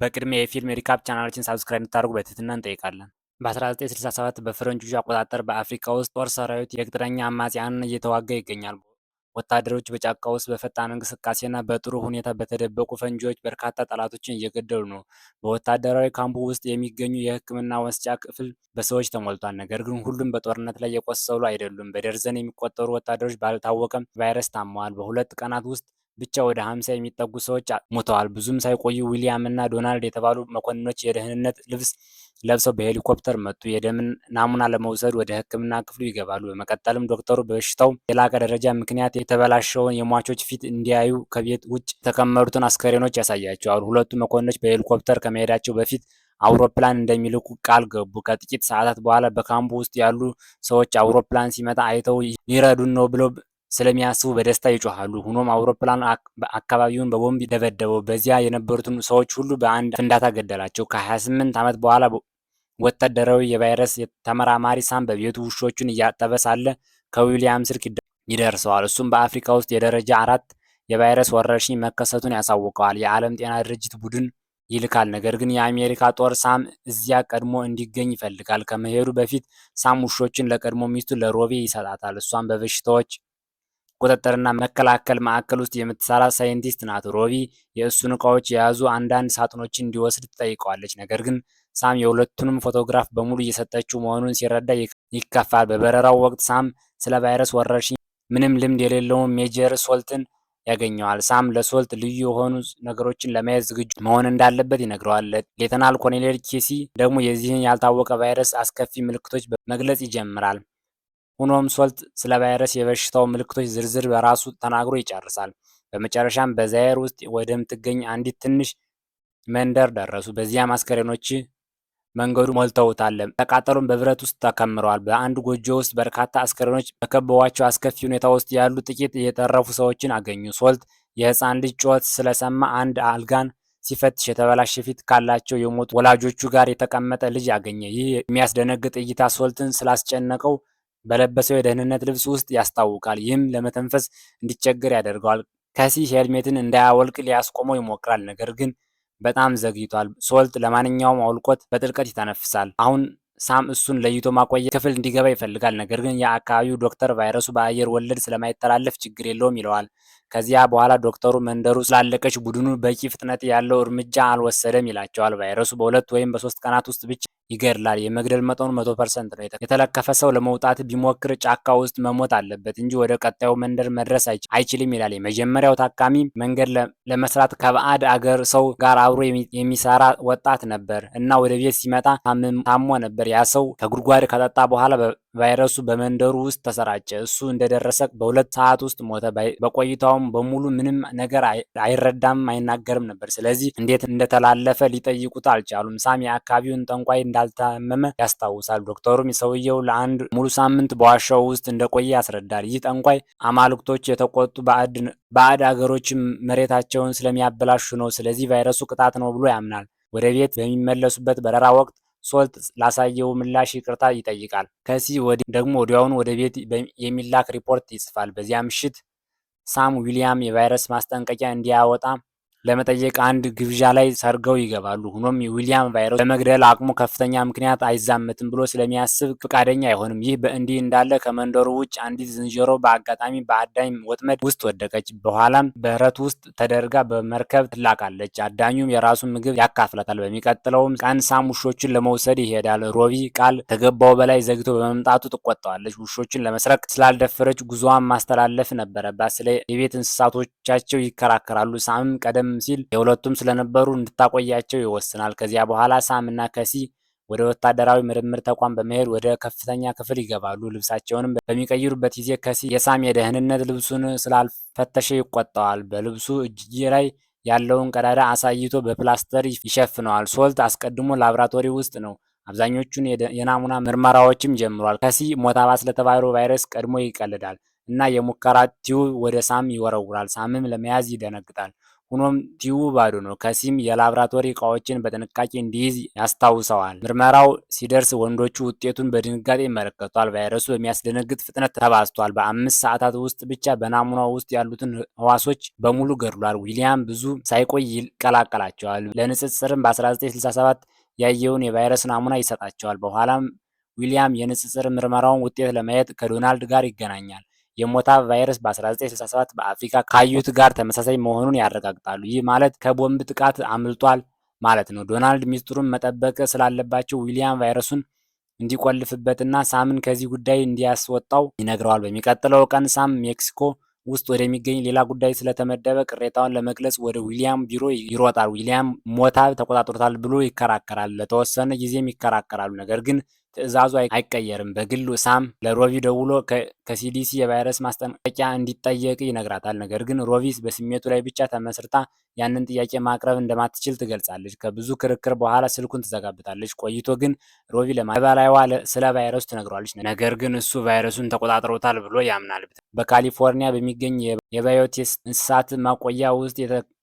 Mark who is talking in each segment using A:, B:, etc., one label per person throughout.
A: በቅድሚያ የፊልም ሪካፕ ቻናላችን ሳብስክራይብ እንድታደርጉ በትህትና እንጠይቃለን። በ1967 በፈረንጆቹ አቆጣጠር በአፍሪካ ውስጥ ጦር ሰራዊት የቅጥረኛ አማጽያንን እየተዋጋ ይገኛል። ወታደሮች በጫካ ውስጥ በፈጣን እንቅስቃሴና በጥሩ ሁኔታ በተደበቁ ፈንጂዎች በርካታ ጠላቶችን እየገደሉ ነው። በወታደራዊ ካምፑ ውስጥ የሚገኙ የሕክምና መስጫ ክፍል በሰዎች ተሞልቷል። ነገር ግን ሁሉም በጦርነት ላይ የቆሰሉ አይደሉም። በደርዘን የሚቆጠሩ ወታደሮች ባልታወቀ ቫይረስ ታመዋል። በሁለት ቀናት ውስጥ ብቻ ወደ 50 የሚጠጉ ሰዎች ሞተዋል። ብዙም ሳይቆዩ ዊሊያም እና ዶናልድ የተባሉ መኮንኖች የደህንነት ልብስ ለብሰው በሄሊኮፕተር መጡ። የደም ናሙና ለመውሰድ ወደ ሕክምና ክፍሉ ይገባሉ። በመቀጠልም ዶክተሩ በበሽታው የላቀ ደረጃ ምክንያት የተበላሸውን የሟቾች ፊት እንዲያዩ ከቤት ውጭ የተከመሩትን አስከሬኖች ያሳያቸዋል። ሁለቱ መኮንኖች በሄሊኮፕተር ከመሄዳቸው በፊት አውሮፕላን እንደሚልኩ ቃል ገቡ። ከጥቂት ሰዓታት በኋላ በካምፑ ውስጥ ያሉ ሰዎች አውሮፕላን ሲመጣ አይተው ሊረዱን ነው ብለው ስለሚያስቡ በደስታ ይጮሃሉ። ሆኖም አውሮፕላኑ አካባቢውን በቦምብ ደበደበው። በዚያ የነበሩትን ሰዎች ሁሉ በአንድ ፍንዳታ ገደላቸው። ከ28 ዓመት በኋላ ወታደራዊ የቫይረስ ተመራማሪ ሳም በቤቱ ውሾቹን እያጠበ ሳለ ከዊሊያም ስልክ ይደርሰዋል። እሱም በአፍሪካ ውስጥ የደረጃ 4 የቫይረስ ወረርሽኝ መከሰቱን ያሳውቀዋል። የዓለም ጤና ድርጅት ቡድን ይልካል። ነገር ግን የአሜሪካ ጦር ሳም እዚያ ቀድሞ እንዲገኝ ይፈልጋል። ከመሄዱ በፊት ሳም ውሾችን ለቀድሞ ሚስቱ ለሮቢ ይሰጣታል። እሷም በበሽታዎች ቁጥጥርና መከላከል ማዕከል ውስጥ የምትሰራ ሳይንቲስት ናት። ሮቢ የእሱን ዕቃዎች የያዙ አንዳንድ ሳጥኖችን እንዲወስድ ትጠይቀዋለች። ነገር ግን ሳም የሁለቱንም ፎቶግራፍ በሙሉ እየሰጠችው መሆኑን ሲረዳ ይከፋል። በበረራው ወቅት ሳም ስለ ቫይረስ ወረርሽኝ ምንም ልምድ የሌለውን ሜጀር ሶልትን ያገኘዋል። ሳም ለሶልት ልዩ የሆኑ ነገሮችን ለማየት ዝግጁ መሆን እንዳለበት ይነግረዋል። ሌተናል ኮሎኔል ኬሲ ደግሞ የዚህን ያልታወቀ ቫይረስ አስከፊ ምልክቶች መግለጽ ይጀምራል። ሆኖም ሶልት ስለ ቫይረስ የበሽታው ምልክቶች ዝርዝር በራሱ ተናግሮ ይጨርሳል። በመጨረሻም በዛይር ውስጥ ወደምትገኝ አንዲት ትንሽ መንደር ደረሱ። በዚያም አስከሬኖች መንገዱ ሞልተውታል። ተቃጠሉም በብረት ውስጥ ተከምረዋል። በአንድ ጎጆ ውስጥ በርካታ አስከሬኖች በከበቧቸው አስከፊ ሁኔታ ውስጥ ያሉ ጥቂት የተረፉ ሰዎችን አገኙ። ሶልት የህፃን ልጅ ጩኸት ስለሰማ አንድ አልጋን ሲፈትሽ የተበላሸ ፊት ካላቸው የሞቱ ወላጆቹ ጋር የተቀመጠ ልጅ አገኘ። ይህ የሚያስደነግጥ እይታ ሶልትን ስላስጨነቀው በለበሰው የደህንነት ልብስ ውስጥ ያስታውቃል። ይህም ለመተንፈስ እንዲቸገር ያደርገዋል። ከሲ ሄልሜትን እንዳያወልቅ ሊያስቆመው ይሞክራል፣ ነገር ግን በጣም ዘግይቷል። ሶልት ለማንኛውም አውልቆት በጥልቀት ይተነፍሳል። አሁን ሳም እሱን ለይቶ ማቆየት ክፍል እንዲገባ ይፈልጋል፣ ነገር ግን የአካባቢው ዶክተር ቫይረሱ በአየር ወለድ ስለማይተላለፍ ችግር የለውም ይለዋል። ከዚያ በኋላ ዶክተሩ መንደሩ ስላለቀች ቡድኑ በቂ ፍጥነት ያለው እርምጃ አልወሰደም ይላቸዋል። ቫይረሱ በ2 ወይም በ3 ቀናት ውስጥ ብቻ ይገድላል። የመግደል መጠኑ 100% ነው። የተለከፈ ሰው ለመውጣት ቢሞክር ጫካ ውስጥ መሞት አለበት እንጂ ወደ ቀጣዩ መንደር መድረስ አይችልም ይላል። የመጀመሪያው ታካሚ መንገድ ለመስራት ከባዕድ አገር ሰው ጋር አብሮ የሚሰራ ወጣት ነበር እና ወደ ቤት ሲመጣ ታሞ ነበር። ያ ሰው ከጉድጓድ ከጠጣ በኋላ ቫይረሱ በመንደሩ ውስጥ ተሰራጨ። እሱ እንደደረሰ በ2 ሰዓት ውስጥ ሞተ። በቆይታውም በሙሉ ምንም ነገር አይረዳም፣ አይናገርም ነበር። ስለዚህ እንዴት እንደተላለፈ ሊጠይቁት አልቻሉም። ሳም የአካባቢውን ጠንቋይ እንዳልታመመ ያስታውሳል። ዶክተሩም ሰውየው ለአንድ ሙሉ ሳምንት በዋሻው ውስጥ እንደቆየ ያስረዳል። ይህ ጠንቋይ አማልክቶች የተቆጡ ባዕድ አገሮች መሬታቸውን ስለሚያበላሹ ነው፣ ስለዚህ ቫይረሱ ቅጣት ነው ብሎ ያምናል። ወደ ቤት በሚመለሱበት በረራ ወቅት ሶልት ላሳየው ምላሽ ይቅርታ ይጠይቃል። ከሲ ደግሞ ወዲያውኑ ወደ ቤት የሚላክ ሪፖርት ይጽፋል። በዚያ ምሽት ሳም ዊሊያም የቫይረስ ማስጠንቀቂያ እንዲያወጣ ለመጠየቅ አንድ ግብዣ ላይ ሰርገው ይገባሉ። ሆኖም ዊሊያም ቫይረሱ ለመግደል አቅሙ ከፍተኛ ምክንያት አይዛመትም ብሎ ስለሚያስብ ፈቃደኛ አይሆንም። ይህ በእንዲህ እንዳለ ከመንደሩ ውጭ አንዲት ዝንጀሮ በአጋጣሚ በአዳኝ ወጥመድ ውስጥ ወደቀች። በኋላም በረት ውስጥ ተደርጋ በመርከብ ትላካለች። አዳኙም የራሱን ምግብ ያካፍላታል። በሚቀጥለውም ቀን ሳም ውሾችን ለመውሰድ ይሄዳል። ሮቢ ቃል ከገባው በላይ ዘግቶ በመምጣቱ ትቆጣዋለች። ውሾችን ለመስረቅ ስላልደፈረች ጉዞዋን ማስተላለፍ ነበረባት። ስለ የቤት እንስሳቶቻቸው ይከራከራሉ። ሳምም ቀደም ሲል የሁለቱም ስለነበሩ እንድታቆያቸው ይወስናል። ከዚያ በኋላ ሳም እና ከሲ ወደ ወታደራዊ ምርምር ተቋም በመሄድ ወደ ከፍተኛ ክፍል ይገባሉ። ልብሳቸውንም በሚቀይሩበት ጊዜ ከሲ የሳም የደህንነት ልብሱን ስላልፈተሸ ይቆጣዋል። በልብሱ እጅጌ ላይ ያለውን ቀዳዳ አሳይቶ በፕላስተር ይሸፍነዋል። ሶልት አስቀድሞ ላብራቶሪ ውስጥ ነው። አብዛኞቹን የናሙና ምርመራዎችም ጀምሯል። ከሲ ሞታባ ስለተባለው ቫይረስ ቀድሞ ይቀልዳል እና የሙከራ ቲዩብ ወደ ሳም ይወረውራል። ሳምም ለመያዝ ይደነግጣል። ሆኖም ቲዩቡ ባዶ ነው። ከሲም የላብራቶሪ እቃዎችን በጥንቃቄ እንዲይዝ ያስታውሰዋል። ምርመራው ሲደርስ ወንዶቹ ውጤቱን በድንጋጤ ይመለከቷል። ቫይረሱ በሚያስደነግጥ ፍጥነት ተባዝቷል። በ5 ሰዓታት ውስጥ ብቻ በናሙናው ውስጥ ያሉትን ህዋሶች በሙሉ ገድሏል። ዊሊያም ብዙ ሳይቆይ ይቀላቀላቸዋል። ለንጽጽርም በ1967 ያየውን የቫይረስ ናሙና ይሰጣቸዋል። በኋላም ዊሊያም የንጽጽር ምርመራውን ውጤት ለማየት ከዶናልድ ጋር ይገናኛል። የሞታቭ ቫይረስ በ1967 በአፍሪካ ካዩት ጋር ተመሳሳይ መሆኑን ያረጋግጣሉ። ይህ ማለት ከቦምብ ጥቃት አምልጧል ማለት ነው። ዶናልድ ሚስጥሩን መጠበቅ ስላለባቸው ዊሊያም ቫይረሱን እንዲቆልፍበትና ሳምን ከዚህ ጉዳይ እንዲያስወጣው ይነግረዋል። በሚቀጥለው ቀን ሳም ሜክሲኮ ውስጥ ወደሚገኝ ሌላ ጉዳይ ስለተመደበ ቅሬታውን ለመግለጽ ወደ ዊሊያም ቢሮ ይሮጣል። ዊሊያም ሞታቭ ተቆጣጥሮታል ብሎ ይከራከራል። ለተወሰነ ጊዜም ይከራከራሉ፣ ነገር ግን ትዕዛዙ አይቀየርም። በግል ሳም ለሮቢ ደውሎ ከሲዲሲ የቫይረስ ማስጠንቀቂያ እንዲጠየቅ ይነግራታል። ነገር ግን ሮቢ በስሜቱ ላይ ብቻ ተመስርታ ያንን ጥያቄ ማቅረብ እንደማትችል ትገልጻለች። ከብዙ ክርክር በኋላ ስልኩን ትዘጋበታለች። ቆይቶ ግን ሮቢ ለባላይዋ ስለ ቫይረሱ ትነግሯለች። ነገር ግን እሱ ቫይረሱን ተቆጣጥሮታል ብሎ ያምናል። በካሊፎርኒያ በሚገኝ የባዮቴስ እንስሳት ማቆያ ውስጥ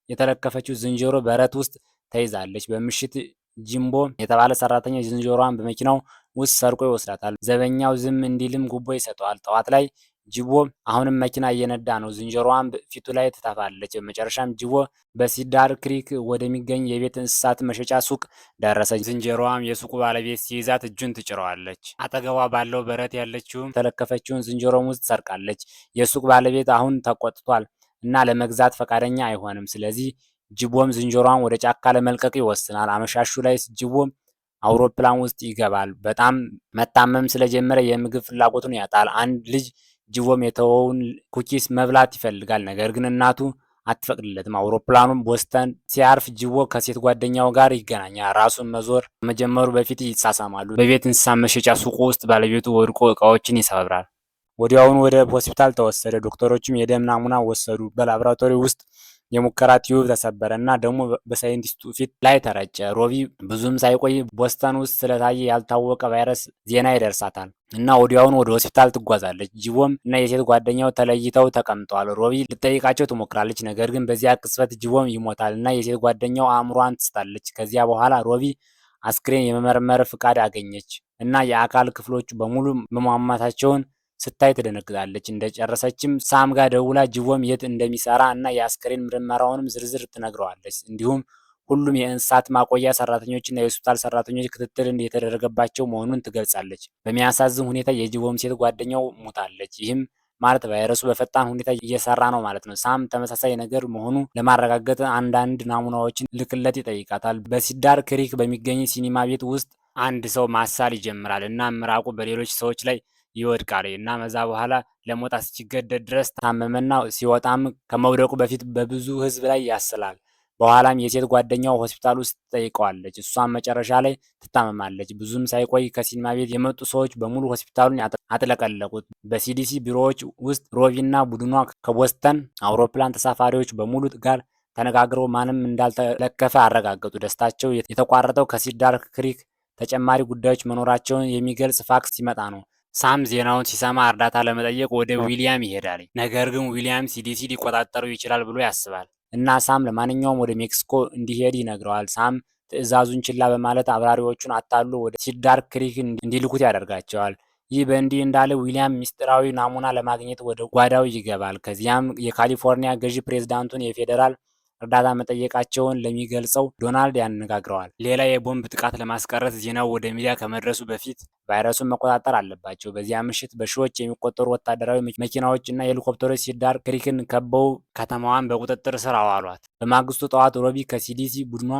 A: የተለከፈችው ዝንጀሮ በረት ውስጥ ተይዛለች። በምሽት ጂምቦ የተባለ ሰራተኛ ዝንጀሮዋን በመኪናው ውስጥ ሰርቆ ይወስዳታል። ዘበኛው ዝም እንዲልም ጉቦ ይሰጠዋል። ጠዋት ላይ ጅቦ አሁንም መኪና እየነዳ ነው። ዝንጀሮዋን ፊቱ ላይ ትተፋለች። በመጨረሻም ጅቦ በሲዳር ክሪክ ወደሚገኝ የቤት እንስሳት መሸጫ ሱቅ ደረሰች። ዝንጀሮዋም የሱቁ ባለቤት ሲይዛት እጁን ትጭረዋለች። አጠገቧ ባለው በረት ያለችውም የተለከፈችውን ዝንጀሮም ውስጥ ሰርቃለች። የሱቅ ባለቤት አሁን ተቆጥቷል እና ለመግዛት ፈቃደኛ አይሆንም። ስለዚህ ጅቦም ዝንጀሮዋን ወደ ጫካ ለመልቀቅ ይወስናል። አመሻሹ ላይ ጅቦም አውሮፕላን ውስጥ ይገባል። በጣም መታመም ስለጀመረ የምግብ ፍላጎቱን ያጣል። አንድ ልጅ ጅቦም የተወውን ኩኪስ መብላት ይፈልጋል፣ ነገር ግን እናቱ አትፈቅድለትም። አውሮፕላኑም ቦስተን ሲያርፍ ጅቦ ከሴት ጓደኛው ጋር ይገናኛል። ራሱን መዞር ከመጀመሩ በፊት ይሳሳማሉ። በቤት እንስሳ መሸጫ ሱቁ ውስጥ ባለቤቱ ወድቆ እቃዎችን ይሰብራል። ወዲያውኑ ወደ ሆስፒታል ተወሰደ። ዶክተሮችም የደም ናሙና ወሰዱ። በላቦራቶሪ ውስጥ የሙከራ ቲዩብ ተሰበረ እና ደግሞ በሳይንቲስቱ ፊት ላይ ተረጨ። ሮቢ ብዙም ሳይቆይ ቦስተን ውስጥ ስለታየ ያልታወቀ ቫይረስ ዜና ይደርሳታል እና ወዲያውኑ ወደ ሆስፒታል ትጓዛለች። ጅቦም እና የሴት ጓደኛው ተለይተው ተቀምጠዋል። ሮቢ ልጠይቃቸው ትሞክራለች፣ ነገር ግን በዚያ ቅጽበት ጅቦም ይሞታል እና የሴት ጓደኛው አእምሯን ትስታለች። ከዚያ በኋላ ሮቢ አስክሬን የመመርመር ፍቃድ አገኘች እና የአካል ክፍሎቹ በሙሉ መሟሟታቸውን ስታይ ትደነግጣለች። እንደጨረሰችም ሳም ጋር ደውላ ጅቦም የት እንደሚሰራ እና የአስክሬን ምርመራውንም ዝርዝር ትነግረዋለች። እንዲሁም ሁሉም የእንስሳት ማቆያ ሰራተኞች እና የሆስፒታል ሰራተኞች ክትትል የተደረገባቸው መሆኑን ትገልጻለች። በሚያሳዝን ሁኔታ የጅቦም ሴት ጓደኛው ሞታለች። ይህም ማለት ቫይረሱ በፈጣን ሁኔታ እየሰራ ነው ማለት ነው። ሳም ተመሳሳይ ነገር መሆኑ ለማረጋገጥ አንዳንድ ናሙናዎችን ልክለት ይጠይቃታል። በሲዳር ክሪክ በሚገኝ ሲኒማ ቤት ውስጥ አንድ ሰው ማሳል ይጀምራል እና ምራቁ በሌሎች ሰዎች ላይ ይወድቃል እና መዛ በኋላ ለመውጣት እስኪገደድ ድረስ ታመመና ሲወጣም ከመውደቁ በፊት በብዙ ሕዝብ ላይ ያስላል። በኋላም የሴት ጓደኛው ሆስፒታል ውስጥ ትጠይቀዋለች። እሷም መጨረሻ ላይ ትታመማለች። ብዙም ሳይቆይ ከሲኒማ ቤት የመጡ ሰዎች በሙሉ ሆስፒታሉን አጥለቀለቁት። በሲዲሲ ቢሮዎች ውስጥ ሮቢና ቡድኗ ከቦስተን አውሮፕላን ተሳፋሪዎች በሙሉ ጋር ተነጋግረው ማንም እንዳልተለከፈ አረጋገጡ። ደስታቸው የተቋረጠው ከሲዳር ክሪክ ተጨማሪ ጉዳዮች መኖራቸውን የሚገልጽ ፋክስ ሲመጣ ነው። ሳም ዜናውን ሲሰማ እርዳታ ለመጠየቅ ወደ ዊሊያም ይሄዳል። ነገር ግን ዊሊያም ሲዲሲ ሊቆጣጠረው ይችላል ብሎ ያስባል እና ሳም ለማንኛውም ወደ ሜክሲኮ እንዲሄድ ይነግረዋል። ሳም ትዕዛዙን ችላ በማለት አብራሪዎቹን አታሎ ወደ ሲዳር ክሪክ እንዲልኩት ያደርጋቸዋል። ይህ በእንዲህ እንዳለ ዊሊያም ሚስጥራዊ ናሙና ለማግኘት ወደ ጓዳው ይገባል። ከዚያም የካሊፎርኒያ ገዢ ፕሬዝዳንቱን የፌዴራል እርዳታ መጠየቃቸውን ለሚገልጸው ዶናልድ ያነጋግረዋል። ሌላ የቦምብ ጥቃት ለማስቀረት ዜናው ወደ ሚዲያ ከመድረሱ በፊት ቫይረሱን መቆጣጠር አለባቸው። በዚያ ምሽት በሺዎች የሚቆጠሩ ወታደራዊ መኪናዎች እና ሄሊኮፕተሮች ሲዳር ክሪክን ከበው ከተማዋን በቁጥጥር ስር አዋሏት። በማግስቱ ጠዋት ሮቢ ከሲዲሲ ቡድኗ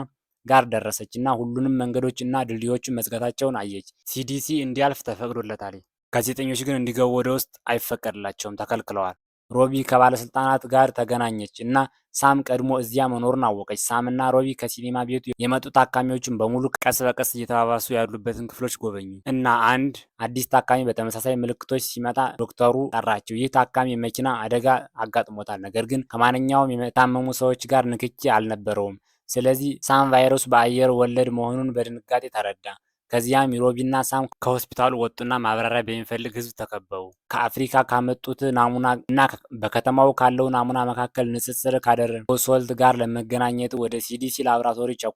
A: ጋር ደረሰች እና ሁሉንም መንገዶች እና ድልድዮችን መዝጋታቸውን አየች። ሲዲሲ እንዲያልፍ ተፈቅዶለታል፣ ጋዜጠኞች ግን እንዲገቡ ወደ ውስጥ አይፈቀድላቸውም፣ ተከልክለዋል። ሮቢ ከባለስልጣናት ጋር ተገናኘች እና ሳም ቀድሞ እዚያ መኖሩን አወቀች። ሳም እና ሮቢ ከሲኒማ ቤቱ የመጡ ታካሚዎችን በሙሉ ቀስ በቀስ እየተባባሱ ያሉበትን ክፍሎች ጎበኙ እና አንድ አዲስ ታካሚ በተመሳሳይ ምልክቶች ሲመጣ ዶክተሩ ጠራቸው። ይህ ታካሚ የመኪና አደጋ አጋጥሞታል፣ ነገር ግን ከማንኛውም የታመሙ ሰዎች ጋር ንክኪ አልነበረውም። ስለዚህ ሳም ቫይረሱ በአየር ወለድ መሆኑን በድንጋጤ ተረዳ። ከዚያም ሮቢና ሳም ከሆስፒታሉ ወጡና ማብራሪያ በሚፈልግ ህዝብ ተከበቡ። ከአፍሪካ ካመጡት ናሙና እና በከተማው ካለው ናሙና መካከል ንጽጽር ካደረገው ሶልት ጋር ለመገናኘት ወደ ሲዲሲ ላቦራቶሪ ቸኩ።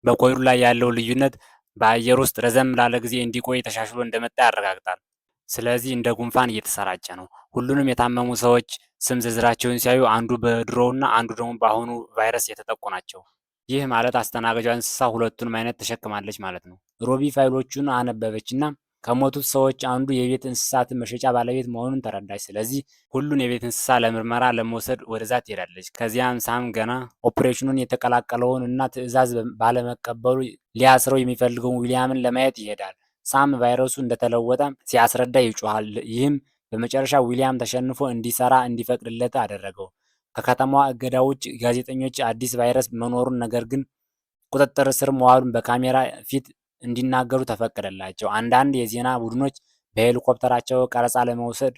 A: በኮዱ ላይ ያለው ልዩነት በአየር ውስጥ ረዘም ላለ ጊዜ እንዲቆይ ተሻሽሎ እንደመጣ ያረጋግጣል። ስለዚህ እንደ ጉንፋን እየተሰራጨ ነው። ሁሉንም የታመሙ ሰዎች ስም ዝርዝራቸውን ሲያዩ አንዱ በድሮውና አንዱ ደግሞ በአሁኑ ቫይረስ የተጠቁ ናቸው። ይህ ማለት አስተናጋጇ እንስሳ ሁለቱንም አይነት ተሸክማለች ማለት ነው። ሮቢ ፋይሎቹን አነበበችና ከሞቱት ሰዎች አንዱ የቤት እንስሳት መሸጫ ባለቤት መሆኑን ተረዳች። ስለዚህ ሁሉን የቤት እንስሳ ለምርመራ ለመውሰድ ወደዛ ትሄዳለች። ከዚያም ሳም ገና ኦፕሬሽኑን የተቀላቀለውን እና ትዕዛዝ ባለመቀበሉ ሊያስረው የሚፈልገውን ዊሊያምን ለማየት ይሄዳል። ሳም ቫይረሱ እንደተለወጠ ሲያስረዳ ይጮሃል። ይህም በመጨረሻ ዊሊያም ተሸንፎ እንዲሰራ እንዲፈቅድለት አደረገው። ከከተማዋ እገዳ ውጭ ጋዜጠኞች አዲስ ቫይረስ መኖሩን ነገር ግን ቁጥጥር ስር መዋሉን በካሜራ ፊት እንዲናገሩ ተፈቀደላቸው። አንዳንድ የዜና ቡድኖች በሄሊኮፕተራቸው ቀረጻ ለመውሰድ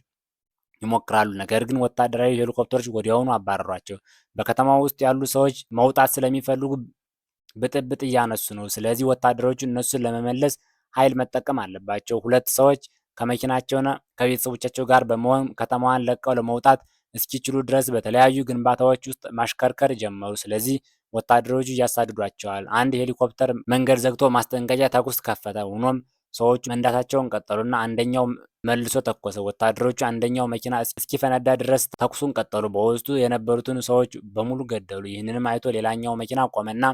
A: ይሞክራሉ፣ ነገር ግን ወታደራዊ ሄሊኮፕተሮች ወዲያውኑ አባረሯቸው። በከተማው ውስጥ ያሉ ሰዎች መውጣት ስለሚፈልጉ ብጥብጥ እያነሱ ነው። ስለዚህ ወታደሮቹ እነሱን ለመመለስ ኃይል መጠቀም አለባቸው። ሁለት ሰዎች ከመኪናቸውና ከቤተሰቦቻቸው ጋር በመሆን ከተማዋን ለቀው ለመውጣት እስኪችሉ ድረስ በተለያዩ ግንባታዎች ውስጥ ማሽከርከር ጀመሩ። ስለዚህ ወታደሮቹ እያሳድዷቸዋል። አንድ ሄሊኮፕተር መንገድ ዘግቶ ማስጠንቀቂያ ተኩስ ከፈተ። ሆኖም ሰዎቹ መንዳታቸውን ቀጠሉና አንደኛው መልሶ ተኮሰ። ወታደሮቹ አንደኛው መኪና እስኪፈነዳ ድረስ ተኩሱን ቀጠሉ። በውስጡ የነበሩትን ሰዎች በሙሉ ገደሉ። ይህንንም አይቶ ሌላኛው መኪና ቆመና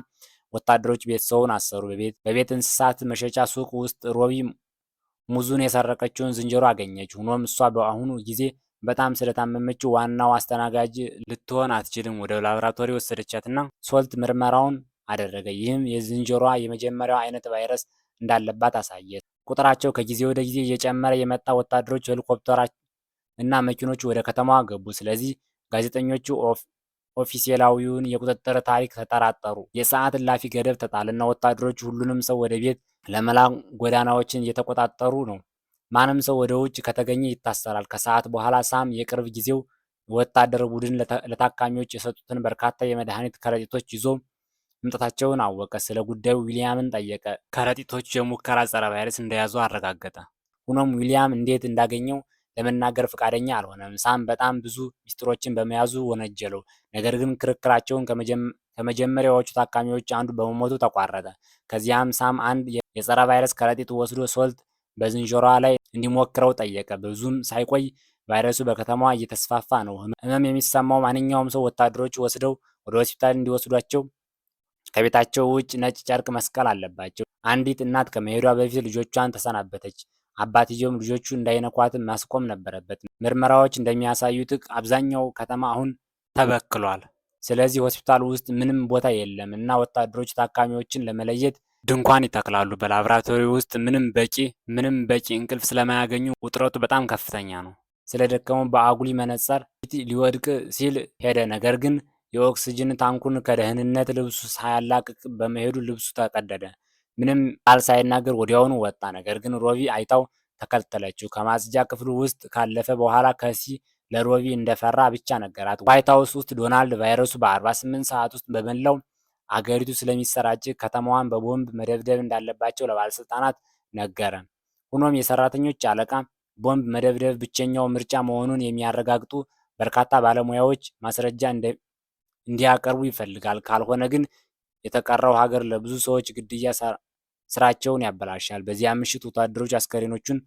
A: ወታደሮች ቤተሰቡን አሰሩ። በቤት እንስሳት መሸጫ ሱቅ ውስጥ ሮቢ ሙዙን የሰረቀችውን ዝንጀሮ አገኘች። ሆኖም እሷ በአሁኑ ጊዜ በጣም ስለታመመችው ዋናው አስተናጋጅ ልትሆን አትችልም። ወደ ላቦራቶሪ ወሰደቻትና ሶልት ምርመራውን አደረገ። ይህም የዝንጀሮዋ የመጀመሪያው አይነት ቫይረስ እንዳለባት አሳየ። ቁጥራቸው ከጊዜ ወደ ጊዜ እየጨመረ የመጣ ወታደሮች፣ ሄሊኮፕተሮች እና መኪኖች ወደ ከተማዋ ገቡ። ስለዚህ ጋዜጠኞቹ ኦፊሴላዊውን የቁጥጥር ታሪክ ተጠራጠሩ። የሰዓት እላፊ ገደብ ተጣለና ወታደሮቹ ሁሉንም ሰው ወደ ቤት ለመላክ ጎዳናዎችን እየተቆጣጠሩ ነው። ማንም ሰው ወደ ውጭ ከተገኘ ይታሰራል። ከሰዓት በኋላ ሳም የቅርብ ጊዜው ወታደር ቡድን ለታካሚዎች የሰጡትን በርካታ የመድኃኒት ከረጢቶች ይዞ መምጣታቸውን አወቀ። ስለ ጉዳዩ ዊሊያምን ጠየቀ። ከረጢቶቹ የሙከራ ጸረ ቫይረስ እንደያዙ አረጋገጠ። ሆኖም ዊሊያም እንዴት እንዳገኘው ለመናገር ፈቃደኛ አልሆነም። ሳም በጣም ብዙ ሚስጥሮችን በመያዙ ወነጀለው። ነገር ግን ክርክራቸውን ከመጀመሪያዎቹ ታካሚዎች አንዱ በመሞቱ ተቋረጠ። ከዚያም ሳም አንድ የጸረ ቫይረስ ከረጢት ወስዶ ሶልት በዝንጀሮዋ ላይ እንዲሞክረው ጠየቀ። ብዙም ሳይቆይ ቫይረሱ በከተማዋ እየተስፋፋ ነው። ህመም የሚሰማው ማንኛውም ሰው ወታደሮች ወስደው ወደ ሆስፒታል እንዲወስዷቸው ከቤታቸው ውጭ ነጭ ጨርቅ መስቀል አለባቸው። አንዲት እናት ከመሄዷ በፊት ልጆቿን ተሰናበተች። አባትየውም ልጆቹ እንዳይነኳትም ማስቆም ነበረበት። ምርመራዎች እንደሚያሳዩት አብዛኛው ከተማ አሁን ተበክሏል። ስለዚህ ሆስፒታል ውስጥ ምንም ቦታ የለም እና ወታደሮች ታካሚዎችን ለመለየት ድንኳን ይተክላሉ። በላቦራቶሪ ውስጥ ምንም በቂ እንቅልፍ ስለማያገኙ ውጥረቱ በጣም ከፍተኛ ነው። ስለደከመው በአጉሊ መነጽር ፊት ሊወድቅ ሲል ሄደ። ነገር ግን የኦክስጅን ታንኩን ከደህንነት ልብሱ ሳያላቅቅ በመሄዱ ልብሱ ተቀደደ። ምንም ቃል ሳይናገር ወዲያውኑ ወጣ። ነገር ግን ሮቢ አይታው ተከተለችው። ከማጽጃ ክፍሉ ውስጥ ካለፈ በኋላ ከሲ ለሮቢ እንደፈራ ብቻ ነገራት። ዋይት ሃውስ ውስጥ ዶናልድ ቫይረሱ በ48 ሰዓት ውስጥ በመላው አገሪቱ ስለሚሰራጭ ከተማዋን በቦምብ መደብደብ እንዳለባቸው ለባለስልጣናት ነገረ። ሆኖም የሰራተኞች አለቃ ቦምብ መደብደብ ብቸኛው ምርጫ መሆኑን የሚያረጋግጡ በርካታ ባለሙያዎች ማስረጃ እንዲያቀርቡ ይፈልጋል። ካልሆነ ግን የተቀረው ሀገር ለብዙ ሰዎች ግድያ ስራቸውን ያበላሻል። በዚያ ምሽት ወታደሮች አስከሬኖቹን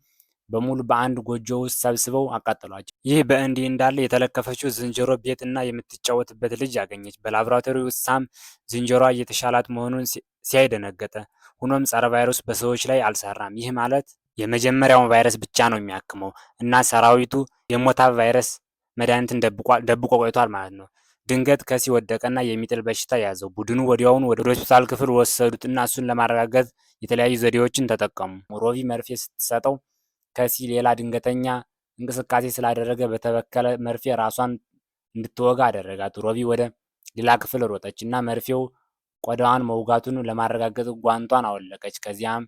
A: በሙሉ በአንድ ጎጆ ውስጥ ሰብስበው አቃጠሏቸው። ይህ በእንዲህ እንዳለ የተለከፈችው ዝንጀሮ ቤት እና የምትጫወትበት ልጅ አገኘች። በላቦራቶሪ ውስጥ ሳም ዝንጀሯ እየተሻላት መሆኑን ሲያይ ደነገጠ። ሆኖም ጸረ ቫይረሱ በሰዎች ላይ አልሰራም። ይህ ማለት የመጀመሪያውን ቫይረስ ብቻ ነው የሚያክመው እና ሰራዊቱ የሞታቭ ቫይረስ መድኃኒትን ደብቆ ቆይቷል ማለት ነው። ድንገት ከሲ ወደቀና የሚጥል በሽታ ያዘው። ቡድኑ ወዲያውኑ ወደ ሆስፒታል ክፍል ወሰዱት እና እሱን ለማረጋገጥ የተለያዩ ዘዴዎችን ተጠቀሙ። ሮቢ መርፌ ስትሰጠው ከሲ ሌላ ድንገተኛ እንቅስቃሴ ስላደረገ በተበከለ መርፌ ራሷን እንድትወጋ አደረጋት። ሮቢ ወደ ሌላ ክፍል ሮጠች እና መርፌው ቆዳዋን መውጋቱን ለማረጋገጥ ጓንቷን አወለቀች። ከዚያም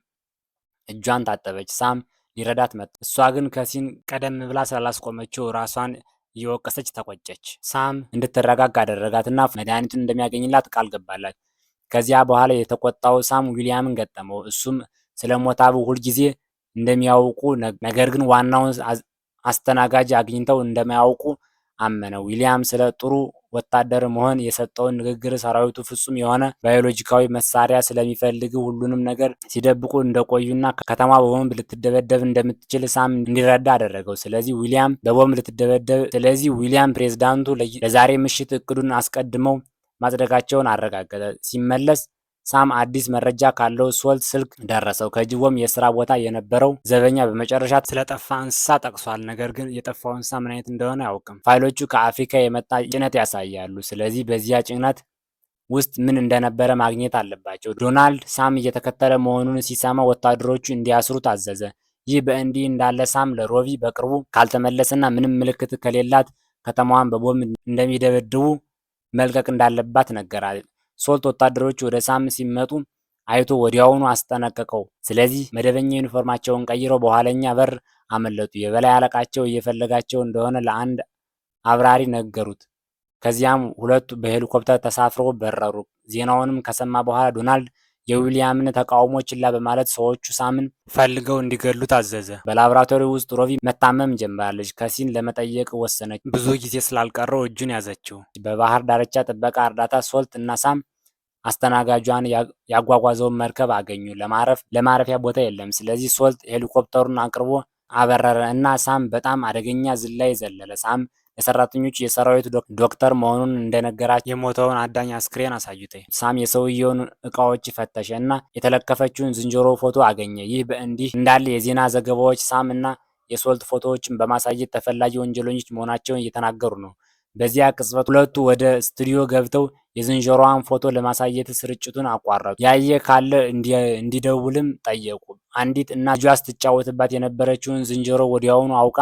A: እጇን ታጠበች። ሳም ሊረዳት መጣ። እሷ ግን ከሲን ቀደም ብላ ስላላስቆመችው ራሷን እየወቀሰች ተቆጨች። ሳም እንድትረጋጋ አደረጋትና መድኃኒቱን እንደሚያገኝላት ቃል ገባላት። ከዚያ በኋላ የተቆጣው ሳም ዊሊያምን ገጠመው። እሱም ስለሞታቡ ሁልጊዜ እንደሚያውቁ ነገር ግን ዋናውን አስተናጋጅ አግኝተው እንደማያውቁ አመነ። ዊሊያም ስለ ጥሩ ወታደር መሆን የሰጠውን ንግግር ሰራዊቱ ፍጹም የሆነ ባዮሎጂካዊ መሳሪያ ስለሚፈልግ ሁሉንም ነገር ሲደብቁ እንደቆዩና ከተማ በቦምብ ልትደበደብ እንደምትችል ሳም እንዲረዳ አደረገው። ስለዚህ ዊሊያም ፕሬዝዳንቱ ለዛሬ ምሽት እቅዱን አስቀድመው ማጽደቃቸውን አረጋገጠ። ሲመለስ ሳም አዲስ መረጃ ካለው ሶልት ስልክ ደረሰው። ከጅቦም የስራ ቦታ የነበረው ዘበኛ በመጨረሻ ስለጠፋ እንስሳ ጠቅሷል። ነገር ግን የጠፋው እንስሳ ምን አይነት እንደሆነ አያውቅም። ፋይሎቹ ከአፍሪካ የመጣ ጭነት ያሳያሉ። ስለዚህ በዚያ ጭነት ውስጥ ምን እንደነበረ ማግኘት አለባቸው። ዶናልድ ሳም እየተከተለ መሆኑን ሲሰማ ወታደሮቹ እንዲያስሩ ታዘዘ። ይህ በእንዲህ እንዳለ ሳም ለሮቢ በቅርቡ ካልተመለሰና ምንም ምልክት ከሌላት ከተማዋን በቦምብ እንደሚደበድቡ መልቀቅ እንዳለባት ነገራል። ሶልት ወታደሮቹ ወደ ሳም ሲመጡ አይቶ ወዲያውኑ አስጠነቀቀው። ስለዚህ መደበኛ ዩኒፎርማቸውን ቀይረው በኋለኛ በር አመለጡ። የበላይ አለቃቸው እየፈለጋቸው እንደሆነ ለአንድ አብራሪ ነገሩት። ከዚያም ሁለቱ በሄሊኮፕተር ተሳፍረው በረሩ። ዜናውንም ከሰማ በኋላ ዶናልድ የዊሊያምን ተቃውሞ ችላ በማለት ሰዎቹ ሳምን ፈልገው እንዲገሉት አዘዘ። በላቦራቶሪ ውስጥ ሮቢ መታመም ጀምራለች። ከሲን ለመጠየቅ ወሰነች። ብዙ ጊዜ ስላልቀረው እጁን ያዘችው። በባህር ዳርቻ ጥበቃ እርዳታ ሶልት እና ሳም አስተናጋጇን ያጓጓዘውን መርከብ አገኙ። ለማረፊያ ቦታ የለም። ስለዚህ ሶልት ሄሊኮፕተሩን አቅርቦ አበረረ እና ሳም በጣም አደገኛ ዝላይ ዘለለ። ሳም ለሰራተኞቹ የሰራዊቱ ዶክተር መሆኑን እንደነገራቸው የሞተውን አዳኝ አስክሬን አሳዩት። ሳም የሰውየውን እቃዎች ፈተሸ እና የተለከፈችውን ዝንጀሮ ፎቶ አገኘ። ይህ በእንዲህ እንዳለ የዜና ዘገባዎች ሳም እና የሶልት ፎቶዎችን በማሳየት ተፈላጊ ወንጀለኞች መሆናቸውን እየተናገሩ ነው። በዚያ ቅጽበት ሁለቱ ወደ ስቱዲዮ ገብተው የዝንጀሮዋን ፎቶ ለማሳየት ስርጭቱን አቋረጡ። ያየ ካለ እንዲደውልም ጠየቁ። አንዲት እናት ልጇ ስትጫወትባት የነበረችውን ዝንጀሮ ወዲያውኑ አውቃ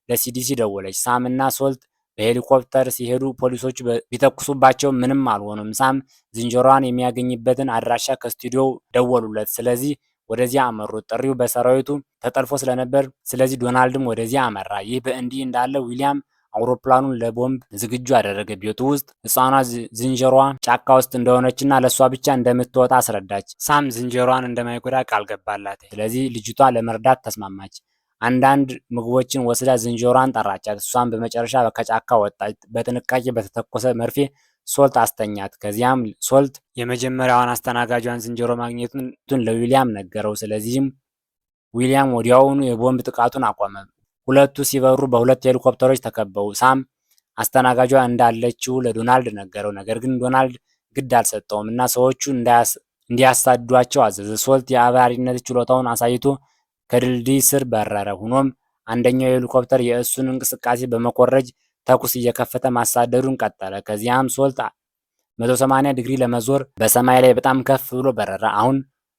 A: ለሲዲሲ ደወለች። ሳም እና ሶልት በሄሊኮፕተር ሲሄዱ ፖሊሶቹ ቢተኩሱባቸው ምንም አልሆኑም። ሳም ዝንጀሮዋን የሚያገኝበትን አድራሻ ከስቱዲዮው ደወሉለት። ስለዚህ ወደዚያ አመሩት። ጥሪው በሰራዊቱ ተጠልፎ ስለነበር ስለዚህ ዶናልድም ወደዚያ አመራ። ይህ በእንዲህ እንዳለ ዊሊያም አውሮፕላኑን ለቦምብ ዝግጁ አደረገ። ቤቱ ውስጥ ሕፃኗ ዝንጀሮዋ ጫካ ውስጥ እንደሆነችና ለእሷ ብቻ እንደምትወጣ አስረዳች። ሳም ዝንጀሮዋን እንደማይጎዳ ቃል ገባላት። ስለዚህ ልጅቷ ለመርዳት ተስማማች። አንዳንድ ምግቦችን ወስዳ ዝንጀሮዋን ጠራቻት። እሷን በመጨረሻ ከጫካ ወጣች። በጥንቃቄ በተተኮሰ መርፌ ሶልት አስተኛት። ከዚያም ሶልት የመጀመሪያዋን አስተናጋጇን ዝንጀሮ ማግኘቱን ለዊሊያም ነገረው። ስለዚህም ዊሊያም ወዲያውኑ የቦምብ ጥቃቱን አቆመ። ሁለቱ ሲበሩ በሁለት ሄሊኮፕተሮች ተከበው። ሳም አስተናጋጇ እንዳለችው ለዶናልድ ነገረው። ነገር ግን ዶናልድ ግድ አልሰጠውም እና ሰዎቹ እንዲያሳድዷቸው አዘዘ። ሶልት የአብራሪነት ችሎታውን አሳይቶ ከድልድይ ስር በረረ። ሆኖም አንደኛው ሄሊኮፕተር የእሱን እንቅስቃሴ በመኮረጅ ተኩስ እየከፈተ ማሳደዱን ቀጠለ። ከዚያም ሶልት 180 ዲግሪ ለመዞር በሰማይ ላይ በጣም ከፍ ብሎ በረረ። አሁን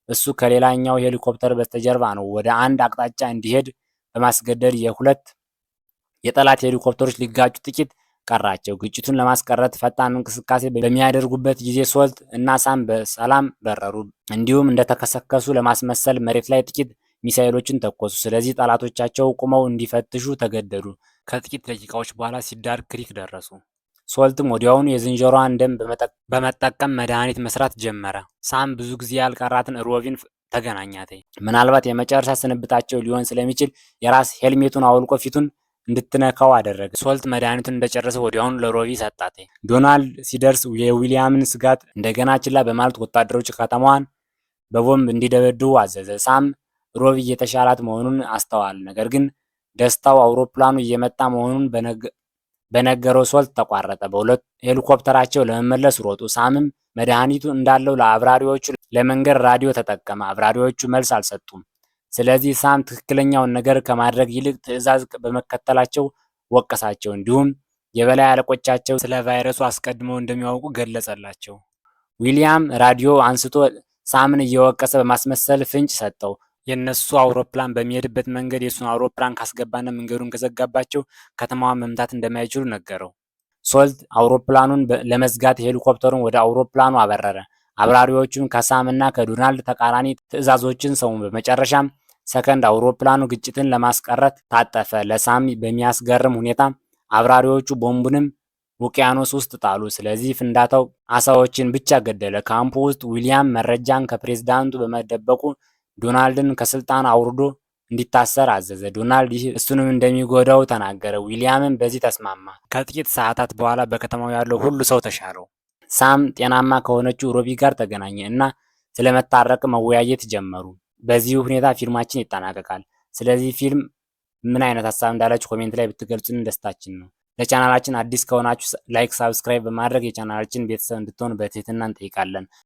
A: እሱ ከሌላኛው ሄሊኮፕተር በስተጀርባ ነው። ወደ አንድ አቅጣጫ እንዲሄድ በማስገደድ የሁለት የጠላት ሄሊኮፕተሮች ሊጋጩ ጥቂት ቀራቸው። ግጭቱን ለማስቀረት ፈጣን እንቅስቃሴ በሚያደርጉበት ጊዜ ሶልት እና ሳም በሰላም በረሩ። እንዲሁም እንደተከሰከሱ ለማስመሰል መሬት ላይ ጥቂት ሚሳኤሎችን ተኮሱ። ስለዚህ ጠላቶቻቸው ቁመው እንዲፈትሹ ተገደዱ። ከጥቂት ደቂቃዎች በኋላ ሲዳር ክሪክ ደረሱ። ሶልትም ወዲያውኑ የዝንጀሮዋን ደም በመጠቀም መድኃኒት መስራት ጀመረ። ሳም ብዙ ጊዜ ያልቀራትን ሮቢን ተገናኛት። ምናልባት የመጨረሻ ስንብታቸው ሊሆን ስለሚችል የራስ ሄልሜቱን አውልቆ ፊቱን እንድትነካው አደረገ። ሶልት መድኃኒቱን እንደጨረሰ ወዲያውኑ ለሮቢ ሰጣት። ዶናልድ ሲደርስ የዊሊያምን ስጋት እንደገና ችላ በማለት ወታደሮች ከተማዋን በቦምብ እንዲደበድቡ አዘዘ። ሳም ሮቢ እየተሻላት መሆኑን አስተዋል። ነገር ግን ደስታው አውሮፕላኑ እየመጣ መሆኑን በነገረው ሶልት ተቋረጠ። በሁለት ሄሊኮፕተራቸው ለመመለስ ሮጡ። ሳምም መድኃኒቱ እንዳለው ለአብራሪዎቹ ለመንገር ራዲዮ ተጠቀመ። አብራሪዎቹ መልስ አልሰጡም። ስለዚህ ሳም ትክክለኛውን ነገር ከማድረግ ይልቅ ትዕዛዝ በመከተላቸው ወቀሳቸው። እንዲሁም የበላይ አለቆቻቸው ስለ ቫይረሱ አስቀድመው እንደሚያውቁ ገለጸላቸው። ዊሊያም ራዲዮ አንስቶ ሳምን እየወቀሰ በማስመሰል ፍንጭ ሰጠው። የነሱ አውሮፕላን በሚሄድበት መንገድ የሱን አውሮፕላን ካስገባና መንገዱን ከዘጋባቸው ከተማዋን መምታት እንደማይችሉ ነገረው። ሶልት አውሮፕላኑን ለመዝጋት ሄሊኮፕተሩን ወደ አውሮፕላኑ አበረረ። አብራሪዎቹም ከሳም እና ከዶናልድ ተቃራኒ ትዕዛዞችን ሰሙ። በመጨረሻም ሰከንድ አውሮፕላኑ ግጭትን ለማስቀረት ታጠፈ። ለሳም በሚያስገርም ሁኔታ አብራሪዎቹ ቦምቡንም ውቅያኖስ ውስጥ ጣሉ። ስለዚህ ፍንዳታው አሳዎችን ብቻ ገደለ። ካምፑ ውስጥ ዊሊያም መረጃን ከፕሬዝዳንቱ በመደበቁ ዶናልድን ከስልጣን አውርዶ እንዲታሰር አዘዘ። ዶናልድ ይህ እሱንም እንደሚጎዳው ተናገረ። ዊሊያምም በዚህ ተስማማ። ከጥቂት ሰዓታት በኋላ በከተማው ያለው ሁሉ ሰው ተሻለው። ሳም ጤናማ ከሆነችው ሮቢ ጋር ተገናኘ እና ስለመታረቅ መወያየት ጀመሩ። በዚህ ሁኔታ ፊልማችን ይጠናቀቃል። ስለዚህ ፊልም ምን አይነት ሀሳብ እንዳላችሁ ኮሜንት ላይ ብትገልጹን ደስታችን ነው። ለቻናላችን አዲስ ከሆናችሁ ላይክ፣ ሳብስክራይብ በማድረግ የቻናላችን ቤተሰብ እንድትሆኑ በትህትና እንጠይቃለን።